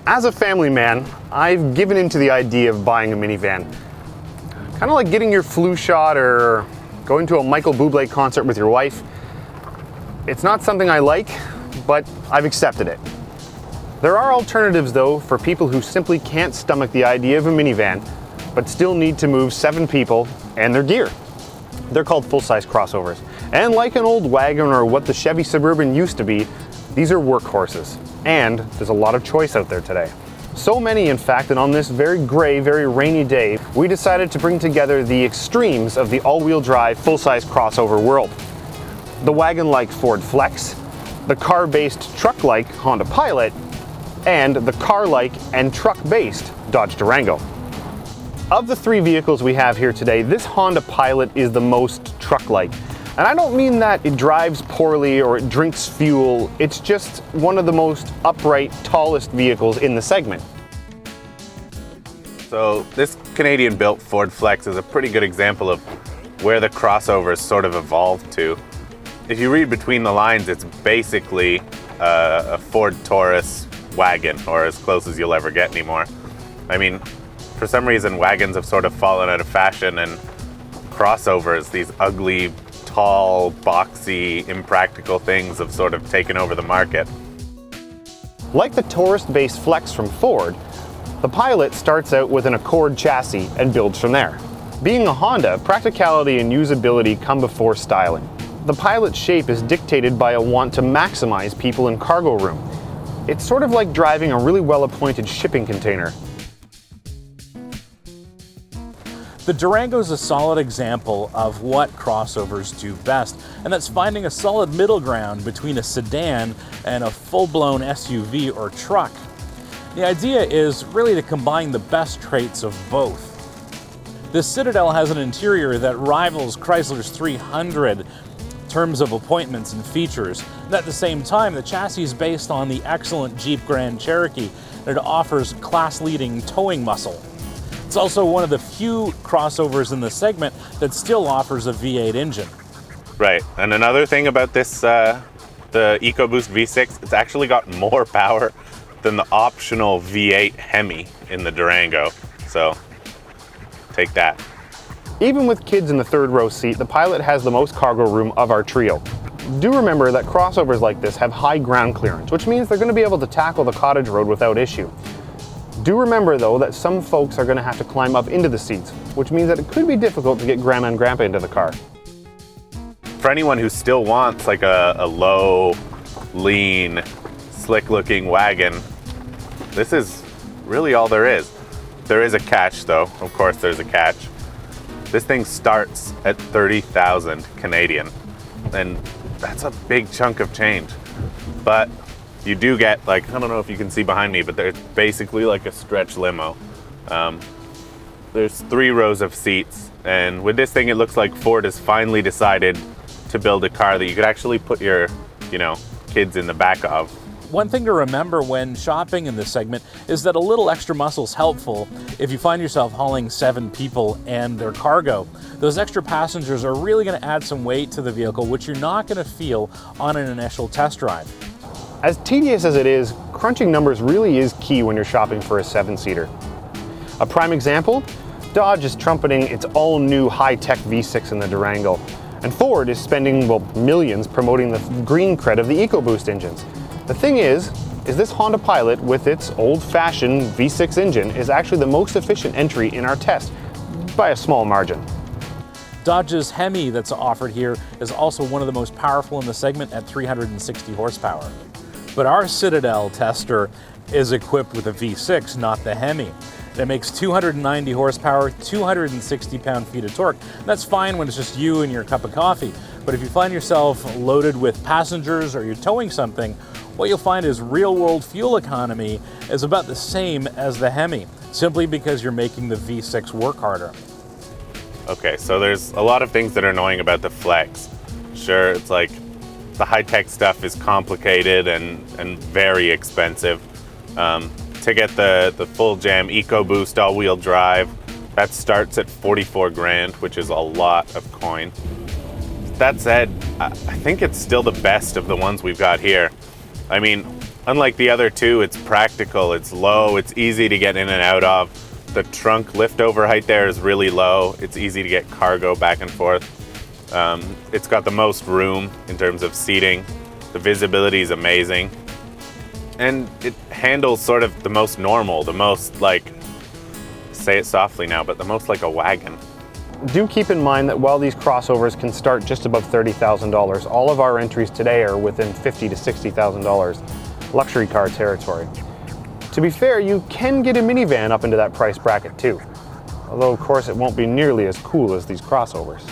As a family man, I've given into the idea of buying a minivan. Kind of like getting your flu shot or going to a Michael Bublé concert with your wife. It's not something I like, but I've accepted it. There are alternatives though for people who simply can't stomach the idea of a minivan, but still need to move 7 people and their gear. They're called full-size crossovers. And like an old wagon or what the Chevy Suburban used to be, these are workhorses. And there's a lot of choice out there today. So many, in fact, that on this very gray, very rainy day, we decided to bring together the extremes of the all-wheel drive full-size crossover world. The wagon-like Ford Flex, the car-based truck-like Honda Pilot, and the car-like and truck-based Dodge Durango. Of the 3 vehicles we have here today, this Honda Pilot is the most truck-like. And I don't mean that it drives poorly or it drinks fuel, it's just one of the most upright, tallest vehicles in the segment. So this Canadian-built Ford Flex is a pretty good example of where the crossovers sort of evolved to. If you read between the lines, it's basically a Ford Taurus wagon, or as close as you'll ever get anymore. I mean, for some reason, wagons have sort of fallen out of fashion, and crossovers, these ugly, tall, boxy, impractical things have sort of taken over the market. Like the Taurus-based Flex from Ford, the Pilot starts out with an Accord chassis and builds from there. Being a Honda, practicality and usability come before styling. The Pilot's shape is dictated by a want to maximize people in cargo room. It's sort of like driving a really well-appointed shipping container. The Durango is a solid example of what crossovers do best, and that's finding a solid middle ground between a sedan and a full-blown SUV or truck. The idea is really to combine the best traits of both. The Citadel has an interior that rivals Chrysler's 300 in terms of appointments and features, and at the same time, the chassis is based on the excellent Jeep Grand Cherokee, and it offers class-leading towing muscle. It's also one of the few crossovers in the segment that still offers a V8 engine. Right, and another thing about this, the EcoBoost V6, it's actually got more power than the optional V8 Hemi in the Durango, so take that. Even with kids in the 3rd row seat, the Pilot has the most cargo room of our trio. Do remember that crossovers like this have high ground clearance, which means they're going to be able to tackle the cottage road without issue. Do remember though that some folks are going to have to climb up into the seats, which means that it could be difficult to get Grandma and Grandpa into the car. For anyone who still wants like a low, lean, slick-looking wagon, this is really all there is. There is a catch though, of course there's a catch. This thing starts at 30,000 Canadian, and that's a big chunk of change. But you do get, like, I don't know if you can see behind me, but there's basically like a stretch limo. There's 3 rows of seats, and with this thing it looks like Ford has finally decided to build a car that you could actually put your, kids in the back of. One thing to remember when shopping in this segment is that a little extra muscle is helpful if you find yourself hauling 7 people and their cargo. Those extra passengers are really going to add some weight to the vehicle, which you're not going to feel on an initial test drive. As tedious as it is, crunching numbers really is key when you're shopping for a 7-seater. A prime example, Dodge is trumpeting its all-new high-tech V6 in the Durango, and Ford is spending, millions promoting the green cred of the EcoBoost engines. The thing is this Honda Pilot with its old-fashioned V6 engine is actually the most efficient entry in our test, by a small margin. Dodge's Hemi that's offered here is also one of the most powerful in the segment at 360 horsepower. But our Citadel tester is equipped with a V6, not the Hemi. It makes 290 horsepower, 260 pound-feet of torque. That's fine when it's just you and your cup of coffee. But if you find yourself loaded with passengers or you're towing something, what you'll find is real-world fuel economy is about the same as the Hemi, simply because you're making the V6 work harder. Okay, so there's a lot of things that are annoying about the Flex. Sure, it's like the high-tech stuff is complicated and very expensive. To get the full jam EcoBoost all-wheel drive, that starts at 44 grand, which is a lot of coin. That said, I think it's still the best of the ones we've got here. I mean, Unlike the other two, it's practical, it's low, it's easy to get in and out of. The trunk liftover height there is really low. It's easy to get cargo back and forth. It's got the most room in terms of seating. The visibility is amazing. And it handles sort of the most normal, the most like, say it softly now, but the most like a wagon. Do keep in mind that while these crossovers can start just above $30,000, all of our entries today are within $50,000 to $60,000 luxury car territory. To be fair, you can get a minivan up into that price bracket too, although of course it won't be nearly as cool as these crossovers.